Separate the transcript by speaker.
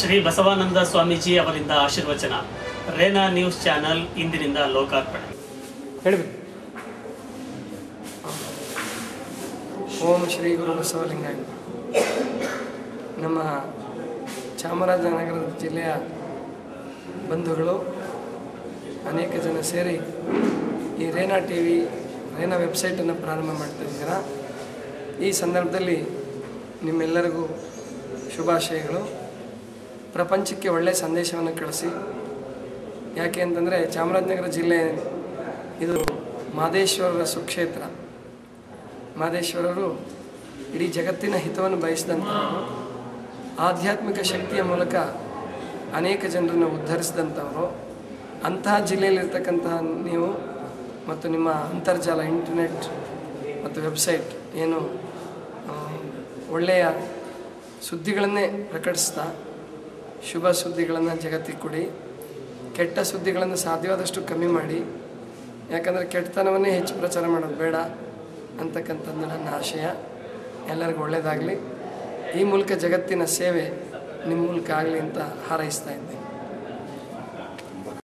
Speaker 1: ಶ್ರೀ ಬಸವಾನಂದ ಸ್ವಾಮೀಜಿ ಅವರಿಂದ ಆಶೀರ್ವಚನ. Rena news channel ಇಂದಿನಿಂದ ಲೋಕಾರ್ಪಣೆ.
Speaker 2: ಹೇಳಬೇಕು. ಓಂ ಶ್ರೀ ಗುರು ಬಸವಲಿಂಗಾಯ. ನಮ್ಮ ಚಾಮರಾಜನಗರ ಜಿಲ್ಲೆಯ ಬಂಧುಗಳು ಅನೇಕ ಜನ ಸೇರಿ ಈ ರೇನಾ ಟಿವಿ ರೇನಾ ವೆಬ್ಸೈಟನ್ನು ಪ್ರಾರಂಭ ಮಾಡ್ತಾಯಿದ್ದೀರಾ. ಈ ಸಂದರ್ಭದಲ್ಲಿ ನಿಮ್ಮೆಲ್ಲರಿಗೂ ಶುಭಾಶಯಗಳು. ಪ್ರಪಂಚಕ್ಕೆ ಒಳ್ಳೆಯ ಸಂದೇಶವನ್ನು ಕಳಿಸಿ. ಯಾಕೆ ಅಂತಂದರೆ ಚಾಮರಾಜನಗರ ಜಿಲ್ಲೆ ಇದು ಮಾದೇಶ್ವರರ ಸುಕ್ಷೇತ್ರ. ಮಾದೇಶ್ವರರು ಇಡೀ ಜಗತ್ತಿನ ಹಿತವನ್ನು ಬಯಸಿದಂಥವರು, ಆಧ್ಯಾತ್ಮಿಕ ಶಕ್ತಿಯ ಮೂಲಕ ಅನೇಕ ಜನರನ್ನು ಉದ್ಧರಿಸಿದಂಥವರು. ಅಂತಹ ಜಿಲ್ಲೆಯಲ್ಲಿರ್ತಕ್ಕಂತಹ ನೀವು ಮತ್ತು ನಿಮ್ಮ ಅಂತರ್ಜಾಲ, ಇಂಟರ್ನೆಟ್ ಮತ್ತು ವೆಬ್ಸೈಟ್ ಏನು ಒಳ್ಳೆಯ ಸುದ್ದಿಗಳನ್ನೇ ಪ್ರಕಟಿಸ್ತಾ ಶುಭ ಸುದ್ದಿಗಳನ್ನು ಜಗತ್ತಿಗೆ ಕೊಡಿ. ಕೆಟ್ಟ ಸುದ್ದಿಗಳನ್ನು ಸಾಧ್ಯವಾದಷ್ಟು ಕಮ್ಮಿ ಮಾಡಿ. ಯಾಕಂದರೆ ಕೆಟ್ಟತನವನ್ನೇ ಹೆಚ್ಚು ಪ್ರಚಾರ ಮಾಡೋದು ಬೇಡ ಅಂತಕ್ಕಂಥದ್ದು ನನ್ನ ಆಶಯ. ಎಲ್ಲರಿಗೂ ಒಳ್ಳೆಯದಾಗಲಿ. ಈ ಮೂಲಕ ಜಗತ್ತಿನ ಸೇವೆ ನಿಮ್ಮ ಮೂಲಕ ಆಗಲಿ ಅಂತ ಹಾರೈಸ್ತಾ ಇದ್ದೆ.